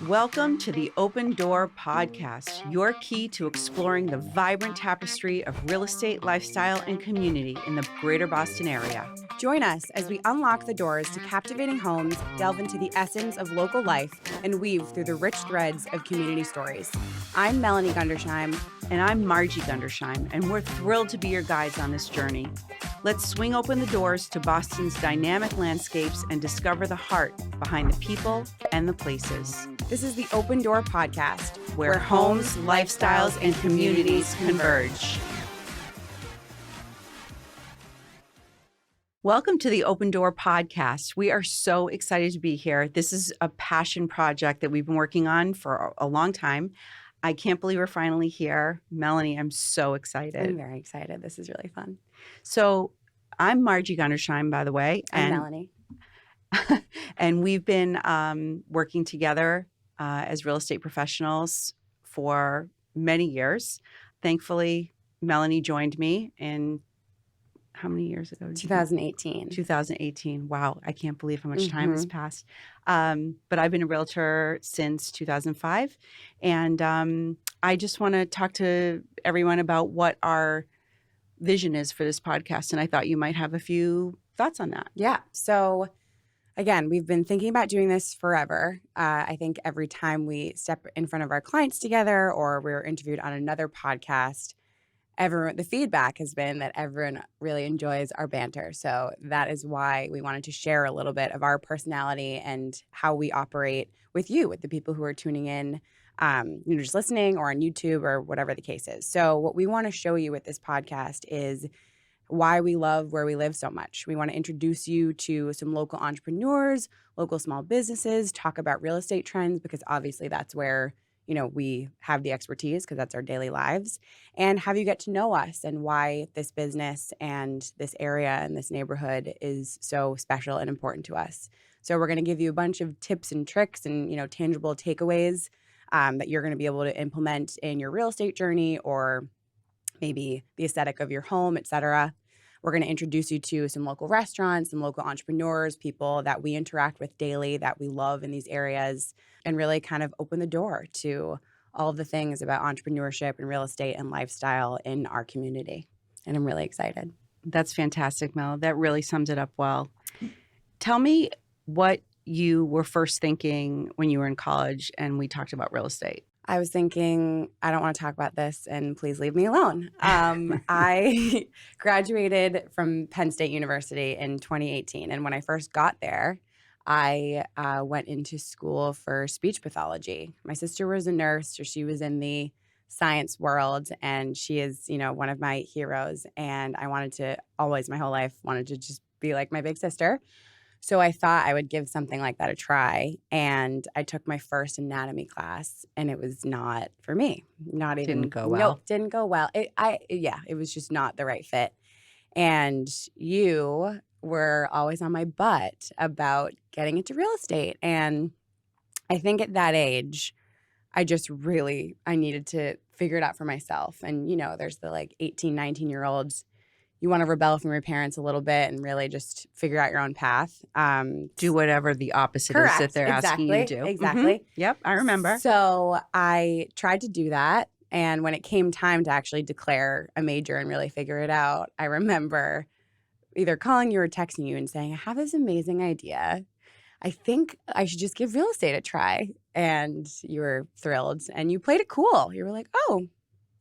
Welcome to the Open Door Podcast, your key to exploring the vibrant tapestry of real estate, lifestyle, and community in the greater Boston area. Join us as we unlock the doors to captivating homes, delve into the essence of local life, and weave through the rich threads of community stories. I'm Melanie Gundersheim. And I'm Margie Gundersheim, and we're thrilled to be your guides on this journey. Let's swing open the doors to Boston's dynamic landscapes and discover the heart behind the people and the places. This is the Open Door Podcast, where homes, lifestyles, and communities converge. Welcome to the Open Door Podcast. We are so excited to be here. This is a passion project that we've been working on for a long time. I can't believe we're finally here. Melanie, I'm so excited. I'm very excited. This is really fun. So I'm Margie Gundersheim, by the way. I'm Melanie. And we've been working together as real estate professionals for many years. Thankfully, Melanie joined me in how many years ago? 2018. 2018. Wow. I can't believe how much time has passed. But I've been a realtor since 2005. And I just want to talk to everyone about what our vision is for this podcast. And I thought you might have a few thoughts on that. Yeah. So again, we've been thinking about doing this forever. I think every time we step in front of our clients together or we're interviewed on another podcast, the feedback has been that everyone really enjoys our banter. So that is why we wanted to share a little bit of our personality and how we operate with you, with the people who are tuning in, just listening or on YouTube or whatever the case is. So what we want to show you with this podcast is why we love where we live so much. We want to introduce you to some local entrepreneurs, local small businesses, talk about real estate trends, because obviously that's where we have the expertise because that's our daily lives, and have you get to know us and why this business and this area and this neighborhood is so special and important to us. So we're going to give you a bunch of tips and tricks and, tangible takeaways that you're going to be able to implement in your real estate journey or maybe the aesthetic of your home, et cetera. We're going to introduce you to some local restaurants, some local entrepreneurs, people that we interact with daily that we love in these areas, and really kind of open the door to all of the things about entrepreneurship and real estate and lifestyle in our community. And I'm really excited. That's fantastic, Mel. That really sums it up well. Tell me what you were first thinking when you were in college and we talked about real estate. I was thinking, I don't want to talk about this and please leave me alone. I graduated from Penn State University in 2018. And when I first got there, I went into school for speech pathology. My sister was a nurse, so she was in the science world, and she is, one of my heroes. And I wanted to always, my whole life, wanted to just be like my big sister. So I thought I would give something like that a try, and I took my first anatomy class, and it was not for me. Not even didn't go well. Nope, didn't go well. It was just not the right fit. And you were always on my butt about getting into real estate, and I think at that age, I needed to figure it out for myself. And there's the 18, 19-year-olds. You want to rebel from your parents a little bit and really just figure out your own path. Do whatever the opposite correct, is that they're asking you to do. Exactly. Mm-hmm. Yep, I remember. So I tried to do that. And when it came time to actually declare a major and really figure it out, I remember either calling you or texting you and saying, I have this amazing idea. I think I should just give real estate a try. And you were thrilled. And you played it cool. You were like, oh,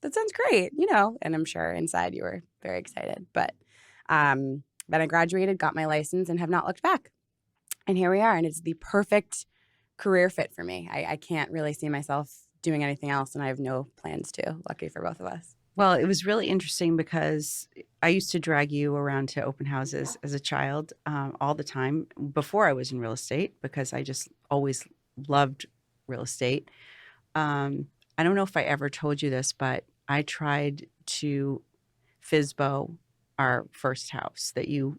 that sounds great, and I'm sure inside you were very excited. But then I graduated, got my license, and have not looked back. And here we are, and it's the perfect career fit for me. I can't really see myself doing anything else, and I have no plans to. Lucky for both of us. Well, it was really interesting because I used to drag you around to open houses as a child all the time before I was in real estate because I just always loved real estate. I don't know if I ever told you this, but I tried to FSBO our first house that you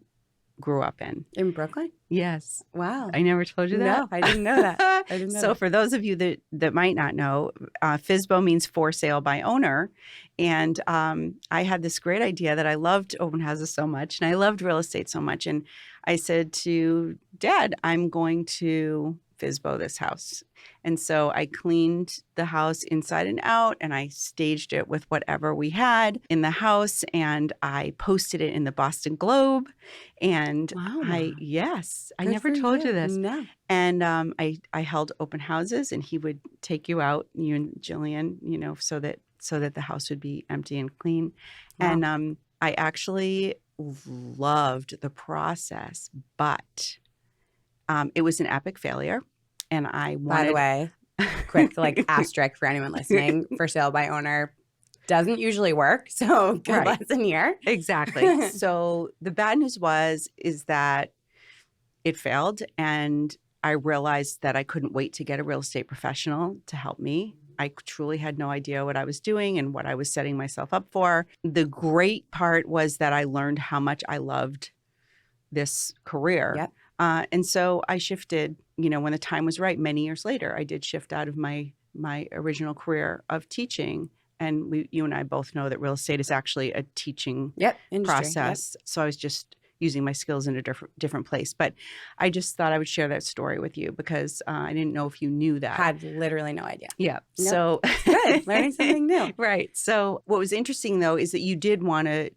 grew up in. In Brooklyn? Yes. Wow. I never told you that? No, I didn't know that. So for those of you that might not know, FSBO means for sale by owner. And I had this great idea that I loved open houses so much and I loved real estate so much. And I said to Dad, I'm going to FISBO this house. And so I cleaned the house inside and out, and I staged it with whatever we had in the house, and I posted it in the Boston Globe. And Wow, Mom. yes, I Good never for told you you. this. No. And I held open houses, and he would take you out, you and Jillian, so that the house would be empty and clean. Wow. And I actually loved the process, but it was an epic failure, and I By the wanted. way, quick asterisk for anyone listening, for sale by owner doesn't usually work. So good Right. lesson here. Exactly. So the bad news is that it failed, and I realized that I couldn't wait to get a real estate professional to help me. I truly had no idea what I was doing and what I was setting myself up for. The great part was that I learned how much I loved this career. Yep. And so I shifted, when the time was right, many years later, I did shift out of my original career of teaching. And you and I both know that real estate is actually a teaching Industry. process. So I was just using my skills in a different place. But I just thought I would share that story with you because I didn't know if you knew that. Had literally no idea. Yeah. Nope. So Good. Learning something new. Right. So what was interesting, though, is that you did want to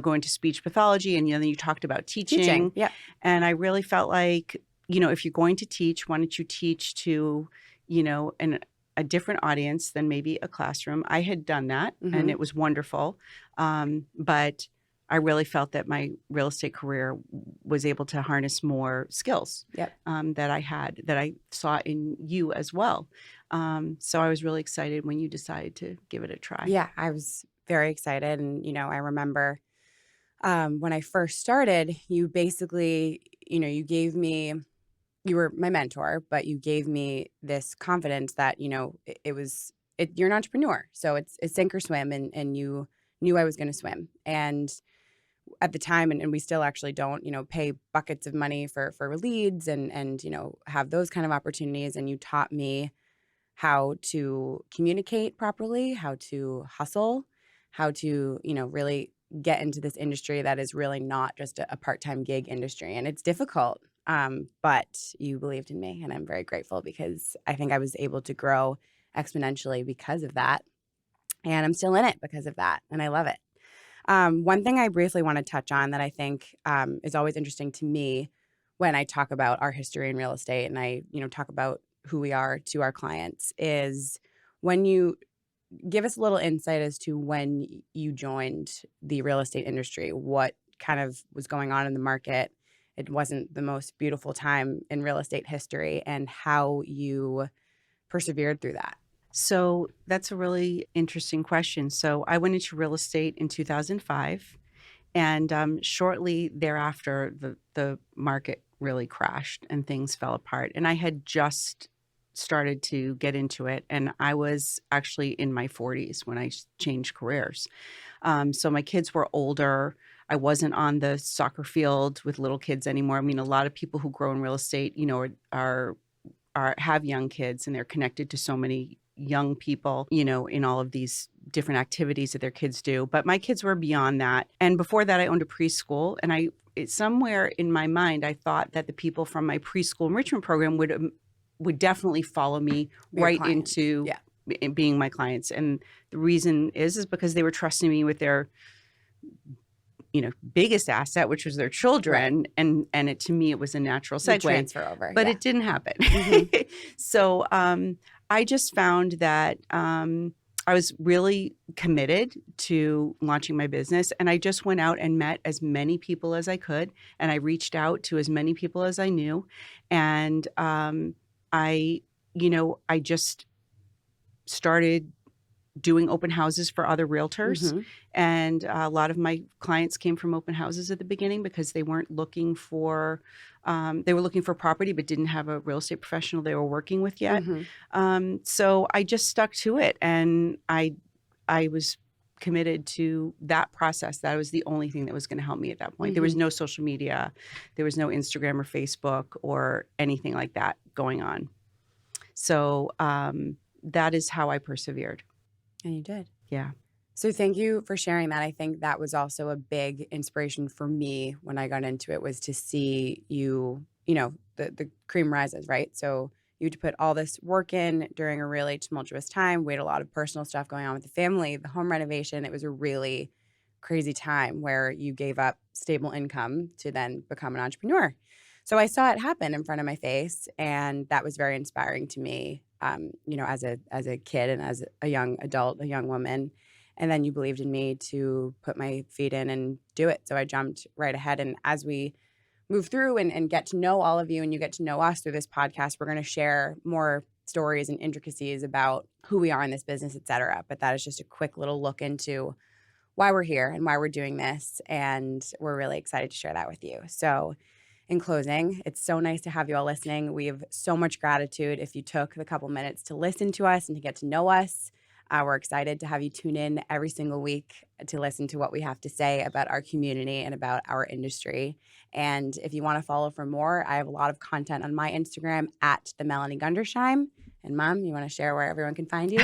go into speech pathology, and then you talked about teaching. Yeah. And I really felt like, if you're going to teach, why don't you teach to, a different audience than maybe a classroom. I had done that, and it was wonderful. But I really felt that my real estate career was able to harness more skills that I had, that I saw in you as well. So I was really excited when you decided to give it a try. Yeah, I was very excited. And, I remember when I first started, you basically, you were my mentor, but you gave me this confidence that, you're an entrepreneur. So it's sink or swim, and you knew I was going to swim. And at the time, and we still actually don't, pay buckets of money for leads and, have those kind of opportunities. And you taught me how to communicate properly, how to hustle, how to, really get into this industry that is really not just a part-time gig industry. And it's difficult. But you believed in me, and I'm very grateful because I think I was able to grow exponentially because of that. And I'm still in it because of that. And I love it. One thing I briefly want to touch on that I think is always interesting to me when I talk about our history in real estate, and I, talk about who we are to our clients, is when you give us a little insight as to when you joined the real estate industry, what kind of was going on in the market. It wasn't the most beautiful time in real estate history, and how you persevered through that. So that's a really interesting question. So I went into real estate in 2005, and shortly thereafter, the market really crashed and things fell apart. And I had just started to get into it, and I was actually in my 40s when I changed careers. So my kids were older. I wasn't on the soccer field with little kids anymore. I mean, a lot of people who grow in real estate, are have young kids, and they're connected to so many young people, in all of these different activities that their kids do. But my kids were beyond that. And before that, I owned a preschool, and somewhere in my mind, I thought that the people from my preschool enrichment program would definitely follow me right into being my clients. And the reason is because they were trusting me with their biggest asset, which was their children. Right. And to me, it was a natural segue. Transfer over. But it didn't happen. So I just found that I was really committed to launching my business. And I just went out and met as many people as I could. And I reached out to as many people as I knew. And I just started doing open houses for other realtors. And a lot of my clients came from open houses at the beginning because they weren't looking for, they were looking for property, but didn't have a real estate professional they were working with yet. So I just stuck to it, and I was committed to that process. That was the only thing that was going to help me at that point. There was no social media. There was no Instagram or Facebook or anything like that going on. So that is how I persevered. And you did. Yeah. So thank you for sharing that. I think that was also a big inspiration for me when I got into it, was to see you the cream rises, right? So you had to put all this work in during a really tumultuous time. We had a lot of personal stuff going on with the family, the home renovation. It was a really crazy time where you gave up stable income to then become an entrepreneur. So I saw it happen in front of my face, and that was very inspiring to me, as a kid and as a young adult, a young woman. And then you believed in me to put my feet in and do it. So I jumped right ahead. And as we move through and get to know all of you and you get to know us through this podcast, we're going to share more stories and intricacies about who we are in this business, et cetera. But that is just a quick little look into why we're here and why we're doing this. And we're really excited to share that with you. So in closing, it's so nice to have you all listening. We have so much gratitude if you took the couple minutes to listen to us and to get to know us. We're excited to have you tune in every single week to listen to what we have to say about our community and about our industry. And if you want to follow for more, I have a lot of content on my Instagram at the Melanie Gundersheim. And Mom, you want to share where everyone can find you?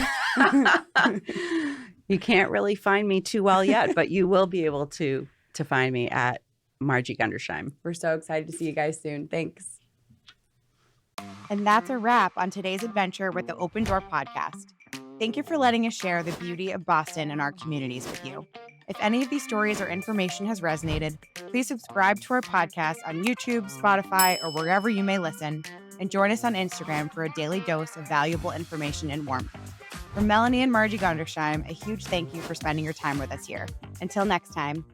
You can't really find me too well yet, but you will be able to find me at Margie Gundersheim. We're so excited to see you guys soon. Thanks. And that's a wrap on today's adventure with the Open Door podcast. Thank you for letting us share the beauty of Boston and our communities with you. If any of these stories or information has resonated, please subscribe to our podcast on YouTube, Spotify, or wherever you may listen, and join us on Instagram for a daily dose of valuable information and warmth. From Melanie and Margie Gundersheim, a huge thank you for spending your time with us here. Until next time.